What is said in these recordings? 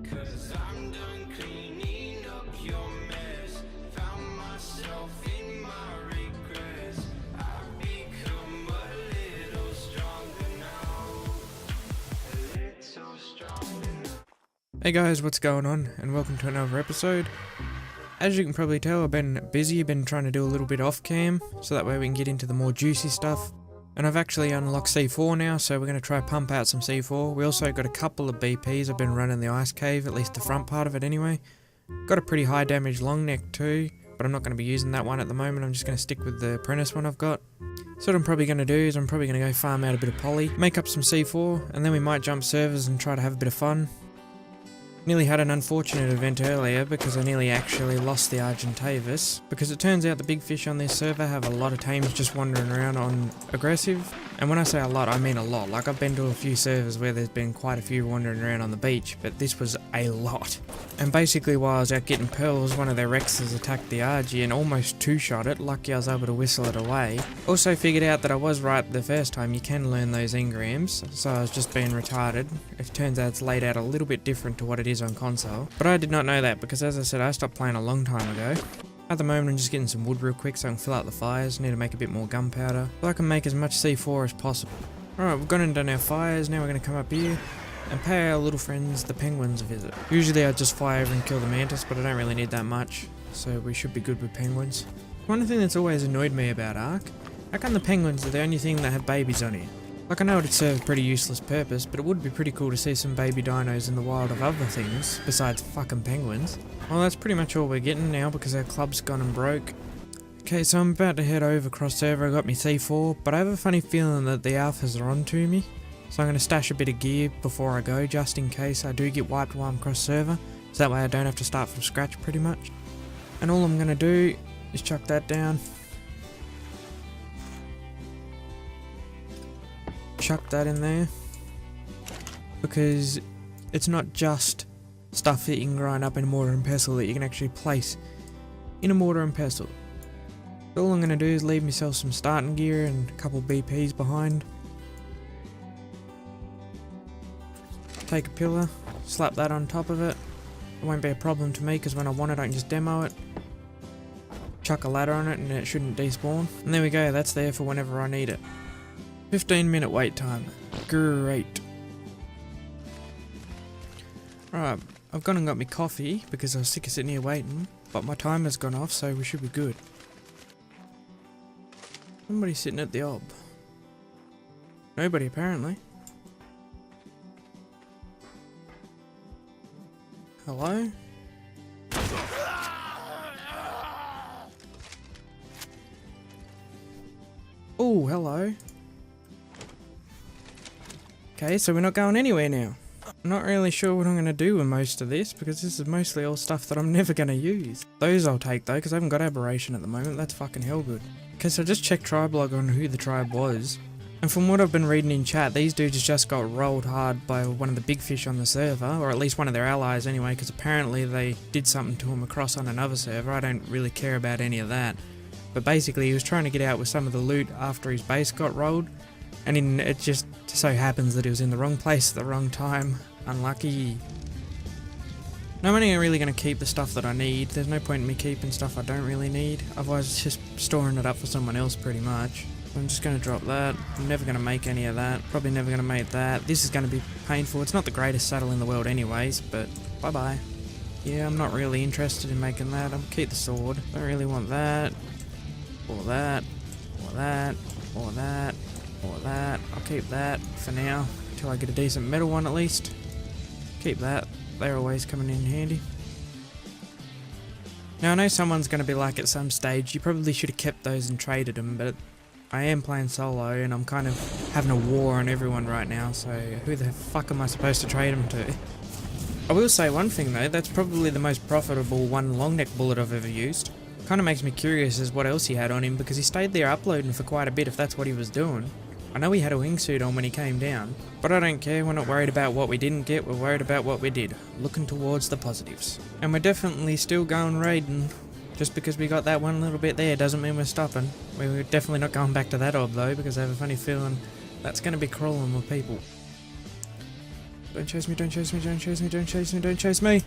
'Cause I'm done cleaning up your mess. Found myself in my regrets. I've become a little stronger now. A little stronger now. Hey guys, what's going on, and welcome to another episode. As you can probably tell, I've been busy, been trying to do a little bit off cam, so that way we can get into the more juicy stuff. And I've actually unlocked C4 now, so we're going to try pump out some C4. We also got a couple of BPs. I've been running the ice cave, at least the front part of it anyway. Got a pretty high damage long neck too, but I'm not going to be using that one at the moment. I'm just going to stick with the apprentice one I've got. So what I'm probably going to do is I'm probably going to go farm out a bit of poly, make up some C4, and then we might jump servers and try to have a bit of fun. Nearly had an unfortunate event earlier because I nearly actually lost the Argentavis, because it turns out the big fish on this server have a lot of teams just wandering around on aggressive, and when I say a lot I mean a lot. Like, I've been to a few servers where there's been quite a few wandering around on the beach, but this was a lot. And basically while I was out getting pearls, one of their Rexes attacked the RG and almost two-shot it. Lucky I was able to whistle it away. Also figured out that I was right the first time, you can learn those engrams, so I was just being retarded. It turns out it's laid out a little bit different to what it is on console. But I did not know that because, as I said, I stopped playing a long time ago. At the moment I'm just getting some wood real quick so I can fill out the fires. Need to make a bit more gunpowder so I can make as much C4 as possible. Alright, we've gone and done our fires. Now we're going to come up here and pay our little friends the penguins a visit. Usually I just fly over and kill the mantis, but I don't really need that much, so we should be good with penguins. One thing that's always annoyed me about ARK, how come the penguins are the only thing that have babies on here? Like, I know it'd serve a pretty useless purpose, but it would be pretty cool to see some baby dinos in the wild of other things, besides fucking penguins. Well, that's pretty much all we're getting now because our club's gone and broke. Okay, so I'm about to head over cross server. I got me C4, but I have a funny feeling that the alphas are on to me. So I'm going to stash a bit of gear before I go, just in case I do get wiped while I'm cross server. So that way I don't have to start from scratch pretty much. And all I'm going to do is chuck that down. Chuck that in there, because it's not just stuff that you can grind up in a mortar and pestle that you can actually place in a mortar and pestle. So all I'm going to do is leave myself some starting gear and a couple BPs behind. Take a pillar, slap that on top of it. It won't be a problem to me because when I want it I can just demo it. Chuck a ladder on it and it shouldn't despawn. And there we go, that's there for whenever I need it. 15-minute wait time. Great. Right, I've gone and got me coffee because I was sick of sitting here waiting, but my timer's gone off, so we should be good. Somebody's sitting at the ob. Nobody apparently. Hello? Oh, hello. Okay, so we're not going anywhere now. I'm not really sure what I'm going to do with most of this, because this is mostly all stuff that I'm never going to use. Those I'll take though, because I haven't got aberration at the moment. That's fucking hell good. Okay, so I just checked Tribelog on who the tribe was, and from what I've been reading in chat, these dudes just got rolled hard by one of the big fish on the server, or at least one of their allies anyway, because apparently they did something to him across on another server. I don't really care about any of that. But basically he was trying to get out with some of the loot after his base got rolled, and it just so happens that he was in the wrong place at the wrong time. Unlucky. Now I'm only really going to keep the stuff that I need. There's no point in me keeping stuff I don't really need, otherwise it's just storing it up for someone else pretty much. I'm just going to drop that. I'm never going to make any of that. Probably never going to make that. This is going to be painful. It's not the greatest saddle in the world anyways, but bye bye. Yeah, I'm not really interested in making that. I'll keep the sword. Don't really want that. Or that. Or that. Or that. Or that. I'll keep that for now, until I get a decent metal one at least. Keep that. They're always coming in handy. Now I know someone's going to be like at some stage, you probably should have kept those and traded them, but I am playing solo and I'm kind of having a war on everyone right now, so who the fuck am I supposed to trade them to? I will say one thing though, that's probably the most profitable one long neck bullet I've ever used. Kind of makes me curious as what else he had on him, because he stayed there uploading for quite a bit if that's what he was doing. I know he had a wingsuit on when he came down, but I don't care. We're not worried about what we didn't get, we're worried about what we did. Looking towards the positives. And we're definitely still going raiding. Just because we got that one little bit there doesn't mean we're stopping. We're definitely not going back to that ob though, because I have a funny feeling that's going to be crawling with people. Don't chase me, don't chase me, don't chase me, don't chase me, don't chase me.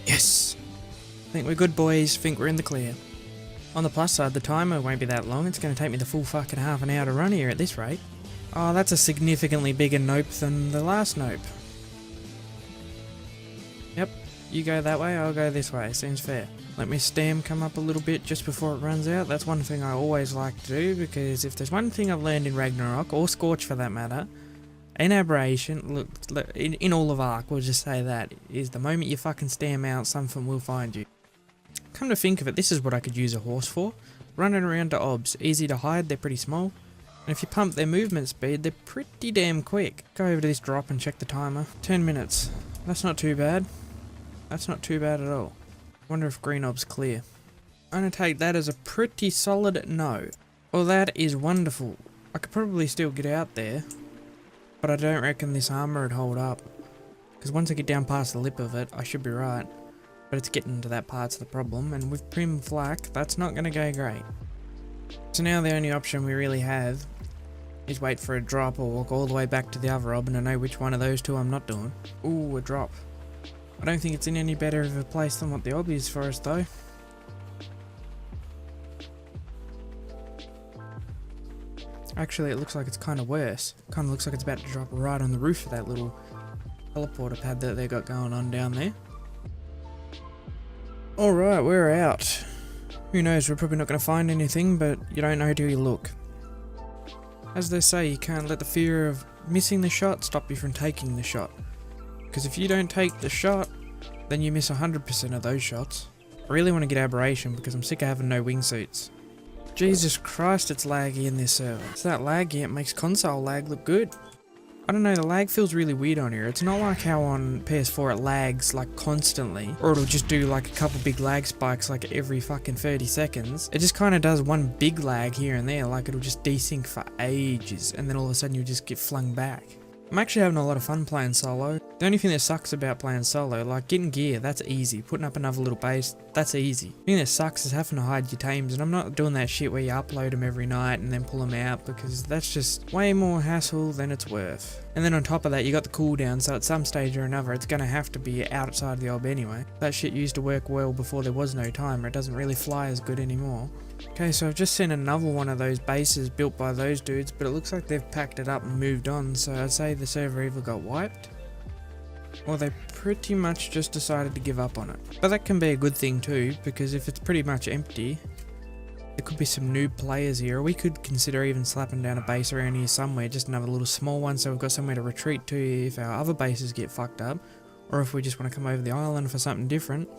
Yes! Think we're good, boys. Think we're in the clear. On the plus side, the timer won't be that long. It's going to take me the full fucking half an hour to run here at this rate. Oh, that's a significantly bigger nope than the last nope. Yep, you go that way, I'll go this way. Seems fair. Let my stam come up a little bit just before it runs out. That's one thing I always like to do, because if there's one thing I've learned in Ragnarok, or Scorch for that matter, in Aberration, look, in all of ARK, we'll just say that, is the moment you fucking stam out, something will find you. Come to think of it, this is what I could use a horse for. Running around to obs. Easy to hide, they're pretty small. And if you pump their movement speed, they're pretty damn quick. Go over to this drop and check the timer. 10 minutes. That's not too bad. That's not too bad at all. Wonder if green ob's clear. I'm gonna take that as a pretty solid no. Well, that is wonderful. I could probably still get out there, but I don't reckon this armor would hold up. Because once I get down past the lip of it, I should be right. But it's getting to that part's the problem, and with prim flak, that's not gonna go great. So now the only option we really have is wait for a drop or walk all the way back to the other ob, and I know which one of those two I'm not doing. Ooh, a drop. I don't think it's in any better of a place than what the ob is for us though. Actually, it looks like it's kind of worse. Kind of looks like it's about to drop right on the roof of that little teleporter pad that they got going on down there. Alright, we're out. Who knows, we're probably not going to find anything, but you don't know till you look. As they say, you can't let the fear of missing the shot stop you from taking the shot. Because if you don't take the shot, then you miss 100% of those shots. I really want to get Aberration because I'm sick of having no wingsuits. Jesus Christ, it's laggy in this server. It's that laggy, it makes console lag look good. I don't know, the lag feels really weird on here. It's not like how on PS4 it lags like constantly, or it'll just do like a couple big lag spikes like every fucking 30 seconds. It just kind of does one big lag here and there, like it'll just desync for ages, and then all of a sudden you'll just get flung back. I'm actually having a lot of fun playing solo. The only thing that sucks about playing solo, like getting gear, that's easy. Putting up another little base, that's easy. The thing that sucks is having to hide your tames, and I'm not doing that shit where you upload them every night and then pull them out, because that's just way more hassle than it's worth. And then on top of that, you got the cooldown, so at some stage or another, it's gonna have to be outside the ob anyway. That shit used to work well before there was no timer. It doesn't really fly as good anymore. Okay, so I've just seen another one of those bases built by those dudes, but it looks like they've packed it up and moved on, so I'd say the server either got wiped, or they pretty much just decided to give up on it. But that can be a good thing too, because if it's pretty much empty, there could be some noob players here, or we could consider even slapping down a base around here somewhere, just another little small one, so we've got somewhere to retreat to if our other bases get fucked up, or if we just want to come over the island for something different.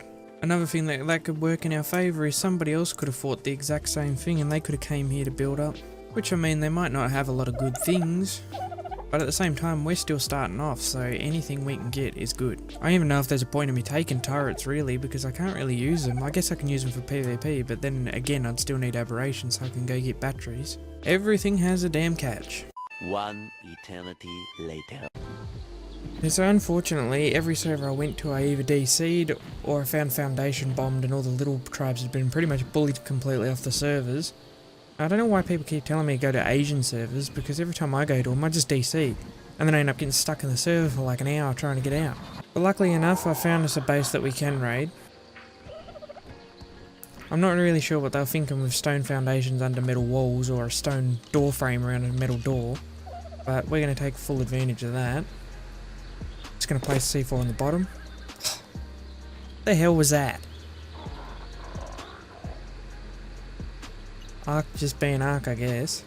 Another thing that could work in our favour is somebody else could have fought the exact same thing and they could have came here to build up. Which, I mean, they might not have a lot of good things, but at the same time we're still starting off, so anything we can get is good. I don't even know if there's a point in me taking turrets really, because I can't really use them. I guess I can use them for PvP, but then again I'd still need Aberration so I can go get batteries. Everything has a damn catch. One eternity later. So unfortunately, every server I went to I either DC'd or I found Foundation bombed and all the little tribes had been pretty much bullied completely off the servers. I don't know why people keep telling me to go to Asian servers, because every time I go to them I just DC, and then I end up getting stuck in the server for like an hour trying to get out. But luckily enough I found us a base that we can raid. I'm not really sure what they're thinking with stone foundations under metal walls or a stone door frame around a metal door, but we're going to take full advantage of that. Just going to place C4 on the bottom. The hell was that? ARK just being ARK, I guess.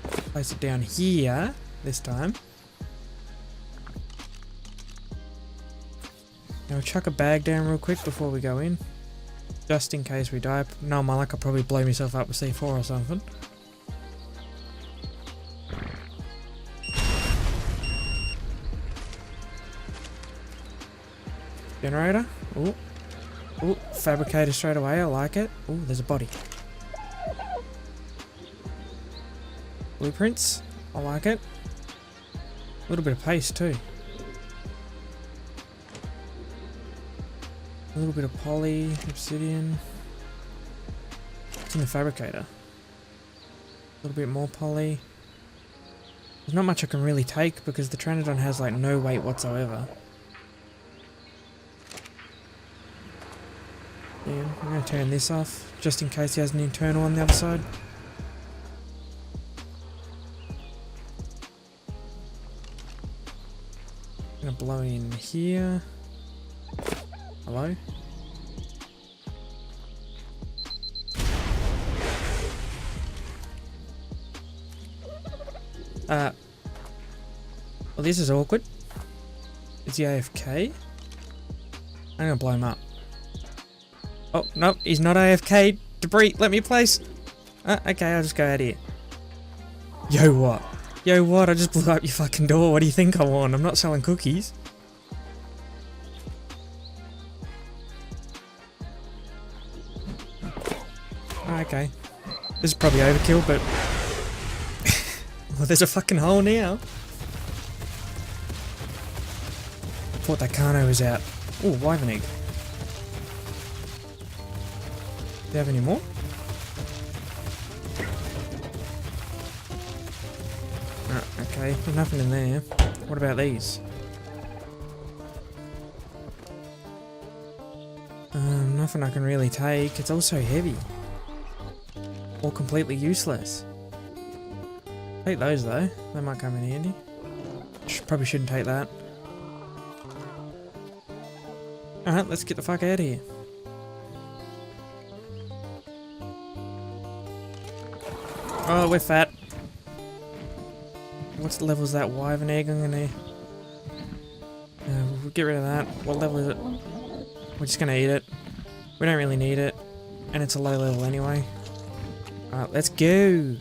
Place it down here this time. Now we'll chuck a bag down real quick before we go in, just in case we die. No, my luck, I'll probably blow myself up with C4 or something. Generator. Ooh. Ooh, fabricator straight away, I like it. Ooh, there's a body. Blueprints, I like it. A little bit of paste too. A little bit of poly, obsidian. It's in the fabricator. A little bit more poly. There's not much I can really take because the Tranodon has like no weight whatsoever. Yeah, I'm going to turn this off just in case he has an internal on the other side. I'm going to blow in here. Hello? Well, this is awkward. Is he AFK? I'm gonna blow him up. Oh, no, he's not AFK. Debris, let me place. Okay, I'll just go out here. Yo, what? Yo, what? I just blew up your fucking door. What do you think I want? I'm not selling cookies. Okay. This is probably overkill, but... well, there's a fucking hole now. Thought that Kano was out. Ooh, wyvern egg. Do you have any more? Okay, there's nothing in there. What about these? Nothing I can really take. It's also heavy. Or completely useless. Take those though. They might come in handy. Probably shouldn't take that. Alright, let's get the fuck out of here. Oh, we're fat. What's the level is that wyvern egg? I'm gonna... we'll get rid of that. What level is it? We're just gonna eat it. We don't really need it. And it's a low level anyway. Alright, let's go!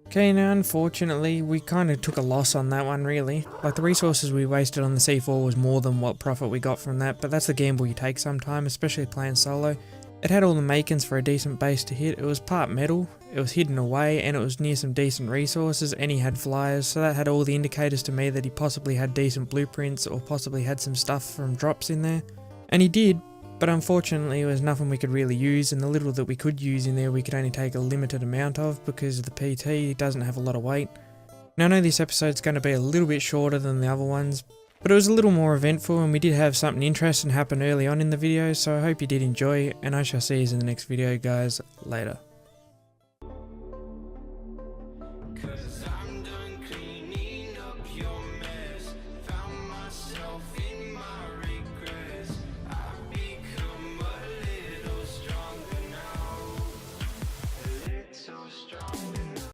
Okay, now unfortunately, we kind of took a loss on that one really. Like the resources we wasted on the C4 was more than what profit we got from that, but that's the gamble you take sometime, especially playing solo. It had all the makings for a decent base to hit. It was part metal, it was hidden away, and it was near some decent resources, and he had flyers, so that had all the indicators to me that he possibly had decent blueprints or possibly had some stuff from drops in there. And he did, but unfortunately there was nothing we could really use, and the little that we could use in there we could only take a limited amount of because of the PT. It doesn't have a lot of weight. Now I know this episode's going to be a little bit shorter than the other ones, but it was a little more eventful and we did have something interesting happen early on in the video, so I hope you did enjoy, and I shall see you in the next video guys. Later. 'Cause